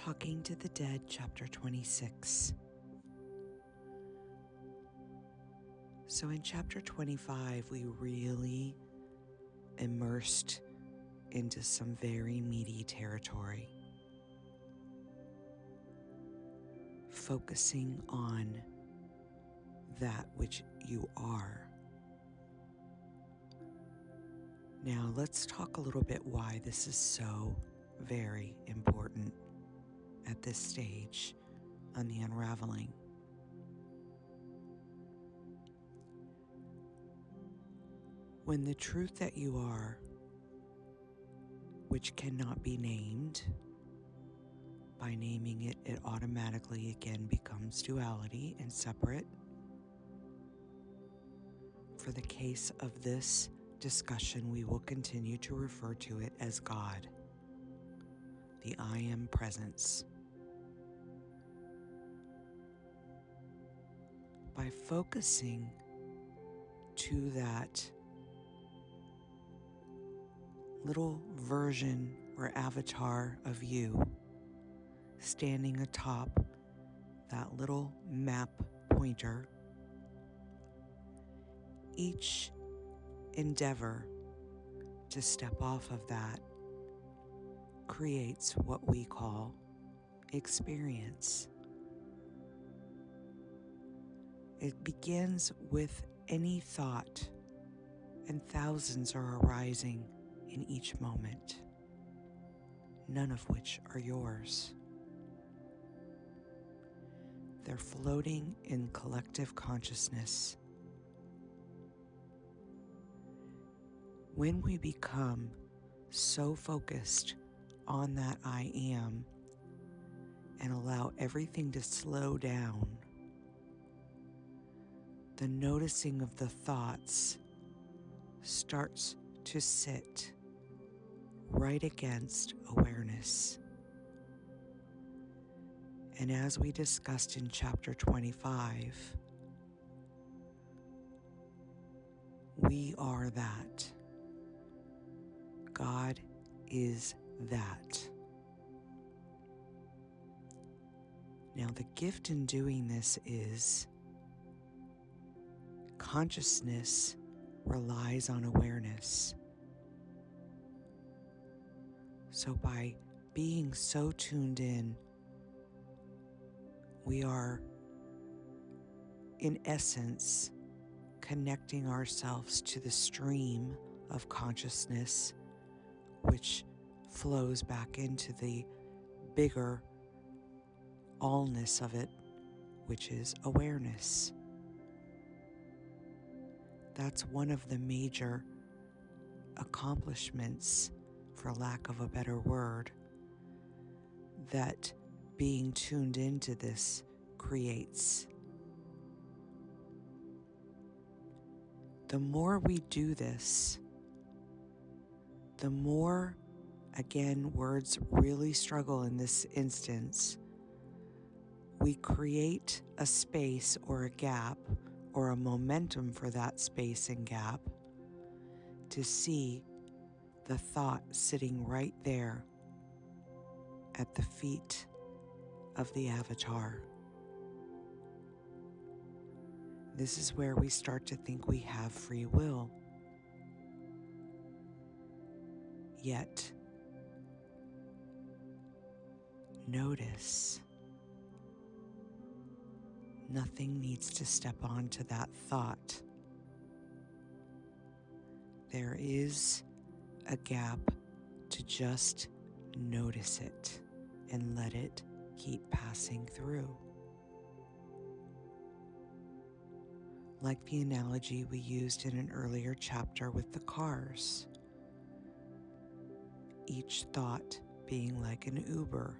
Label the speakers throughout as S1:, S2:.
S1: Talking to the Dead, Chapter 26. So in Chapter 25, we really immersed into some very meaty territory, focusing on that which you are. Now let's talk a little bit why this is so very important at this stage on the unraveling. When the truth that you are, which cannot be named, by naming it, it automatically again becomes duality and separate. For the case of this discussion, we will continue to refer to it as God, the I Am Presence. By focusing to that little version or avatar of you standing atop that little map pointer, each endeavor to step off of that creates what we call experience. It begins with any thought, and thousands are arising in each moment, none of which are yours. They're floating in collective consciousness. When we become so focused on that I am and allow everything to slow down, the noticing of the thoughts starts to sit right against awareness. And as we discussed in Chapter 25, we are that. God is that. Now, the gift in doing this is consciousness relies on awareness. So by being so tuned in, we are, in essence, connecting ourselves to the stream of consciousness, which flows back into the bigger allness of it, which is awareness. That's one of the major accomplishments, for lack of a better word, that being tuned into this creates. The more we do this, the more, again, words really struggle in this instance, we create a space or a gap or a momentum for that space and gap to see the thought sitting right there at the feet of the avatar. This is where we start to think we have free will. Yet, notice nothing needs to step onto that thought. There is a gap to just notice it and let it keep passing through. Like the analogy we used in an earlier chapter with the cars, each thought being like an Uber.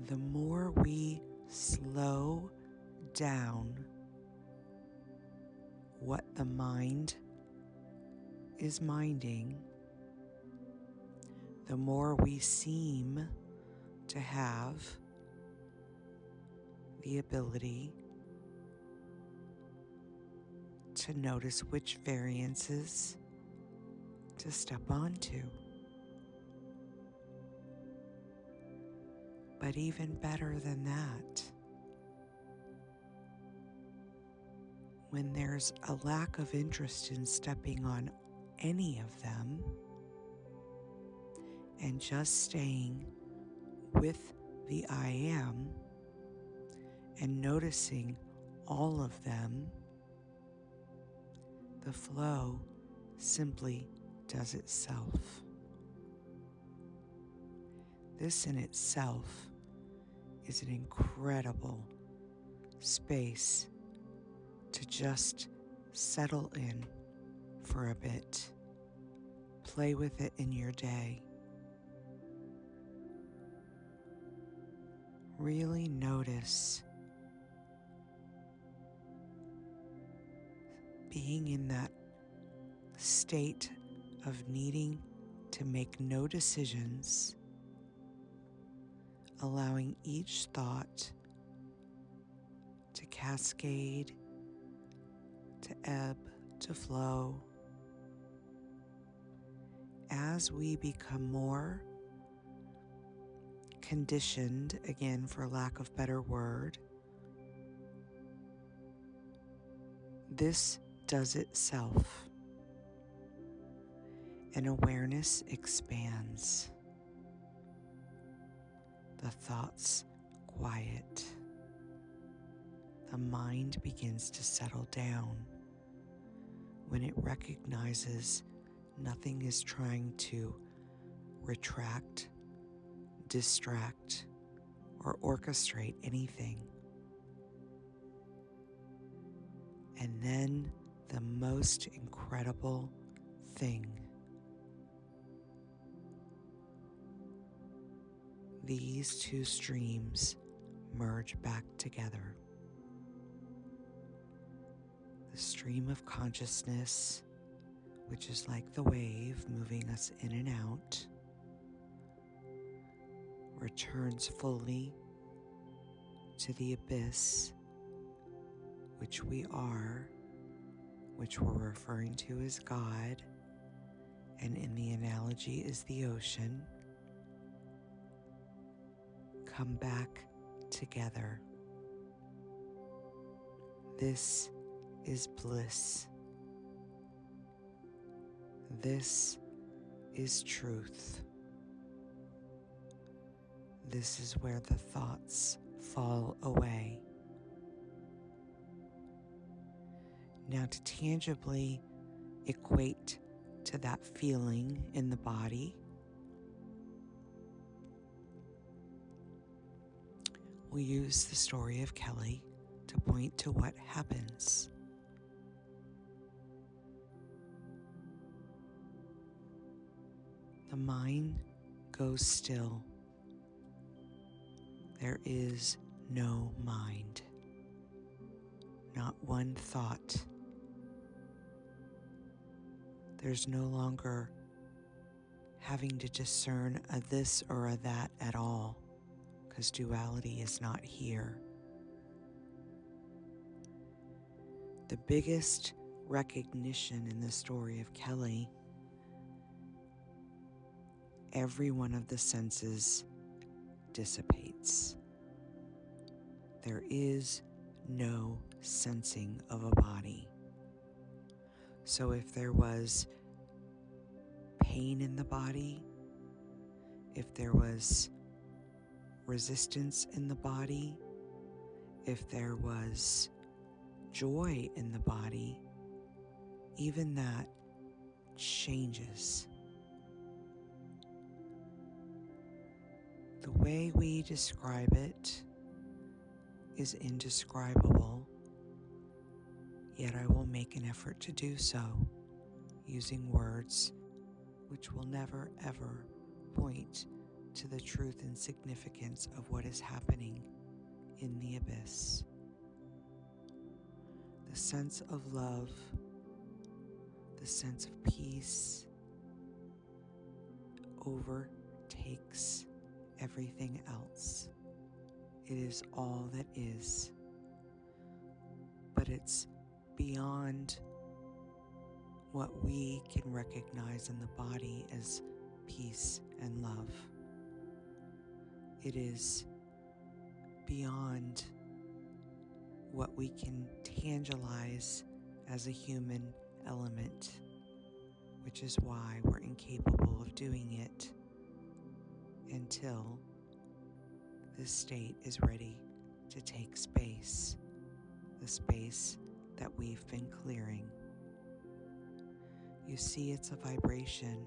S1: The more we slow down what the mind is minding, the more we seem to have the ability to notice which variances to step onto. But even better than that, when there's a lack of interest in stepping on any of them and just staying with the I am and noticing all of them, the flow simply does itself. This in itself is an incredible space to just settle in for a bit. Play with it in your day. Really notice being in that state of needing to make no decisions, allowing each thought to cascade, to ebb, to flow. As we become more conditioned, again for lack of better word, this does itself, and awareness expands. The thoughts quiet. The mind begins to settle down when it recognizes nothing is trying to retract, distract, or orchestrate anything. And then the most incredible thing. These two streams merge back together. The stream of consciousness, which is like the wave moving us in and out, returns fully to the abyss, which we are, which we're referring to as God, and in the analogy is the ocean. Come back together. This is bliss. This is truth. This is where the thoughts fall away. Now, to tangibly equate to that feeling in the body, we'll use the story of Kelly to point to what happens. The mind goes still. There is no mind, not one thought. There's no longer having to discern a this or a that at all, because duality is not here. The biggest recognition in the story of Kelly, every one of the senses dissipates. There is no sensing of a body. So if there was pain in the body, if there was resistance in the body, if there was joy in the body, even that changes. The way we describe it is indescribable, yet I will make an effort to do so, using words which will never ever point to the truth and significance of what is happening in the abyss. The sense of love, the sense of peace overtakes everything else. It is all that is. But it's beyond what we can recognize in the body as peace and love. It is beyond what we can tangibilize as a human element, which is why we're incapable of doing it until this state is ready to take space, the space that we've been clearing. You see, it's a vibration.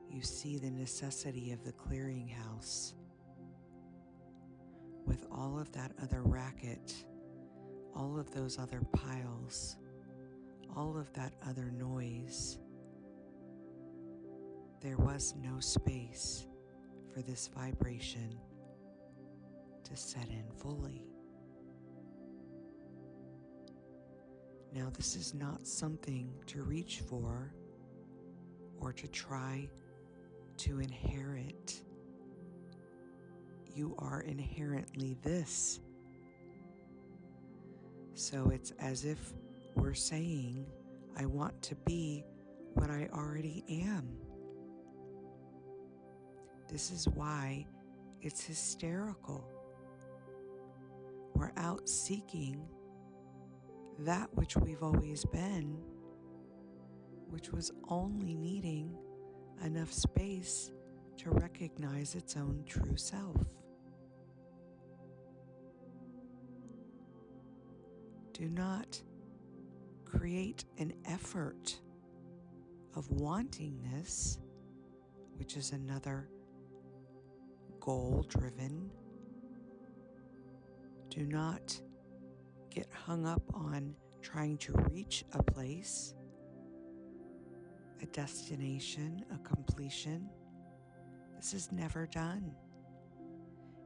S1: You see the necessity of the clearinghouse with all of that other racket, all of those other piles, all of that other noise. There was no space for this vibration to set in fully. Now, this is not something to reach for or to try to inherit. You are inherently this. So it's as if we're saying, I want to be what I already am. This is why it's hysterical. We're out seeking that which we've always been, which was only needing enough space to recognize its own true self. Do not create an effort of wanting this, which is another goal-driven. Do not get hung up on trying to reach a place, a destination, a completion. This is never done.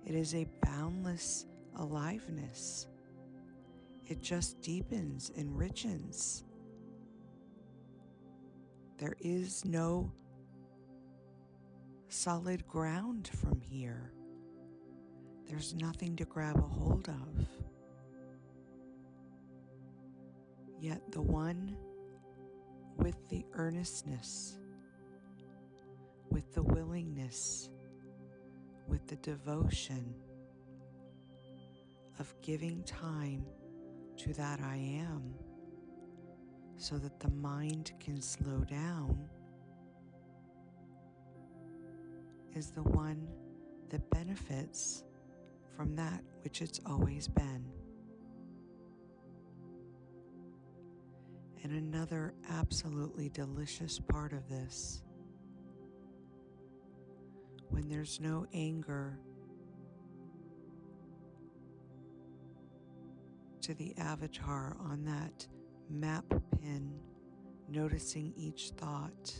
S1: It is a boundless aliveness. It just deepens, enriches. There is no solid ground from here. There's nothing to grab a hold of. Yet the one with the earnestness, with the willingness, with the devotion of giving time to that I am, so that the mind can slow down, is the one that benefits from that which it's always been. And another absolutely delicious part of this, when there's no anger to the avatar on that map pin, noticing each thought,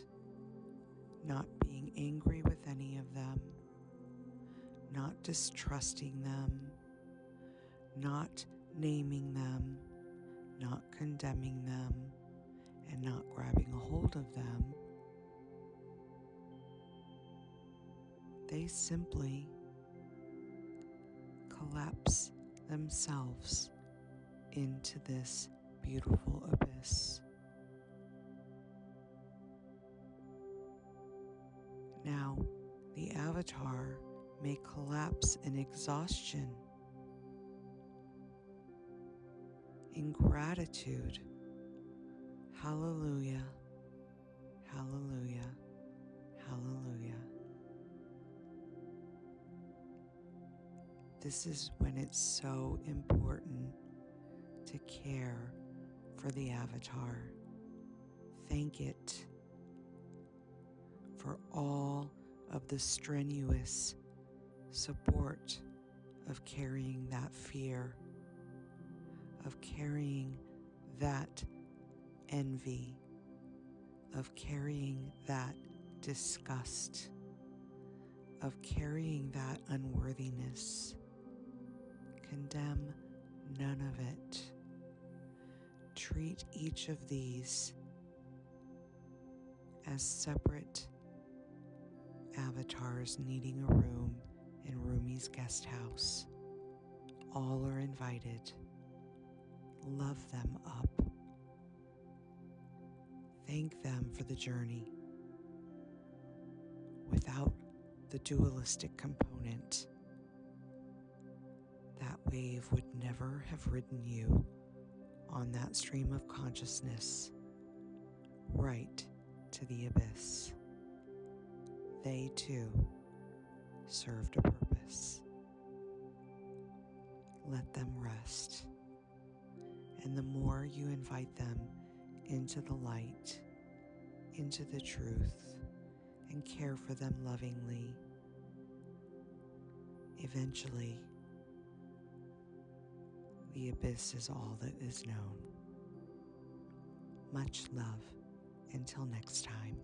S1: not being angry with any of them, not distrusting them, not naming them, not condemning them, and not grabbing a hold of them. They simply collapse themselves into this beautiful abyss. Now, the avatar may collapse in exhaustion, in gratitude. Hallelujah, hallelujah, hallelujah. This is when it's so important to care for the avatar. Thank it for all of the strenuous support of carrying that fear, of carrying that envy, of carrying that disgust, of carrying that unworthiness. Condemn none of it. Treat each of these as separate avatars needing a room in Rumi's guest house. All are invited. Love them up. Thank them for the journey without the dualistic component. that wave would never have ridden you on that stream of consciousness right to the abyss. They too served a purpose. Let them rest. And the more you invite them into the light, into the truth, and care for them lovingly, eventually the abyss is all that is known. Much love. Until next time.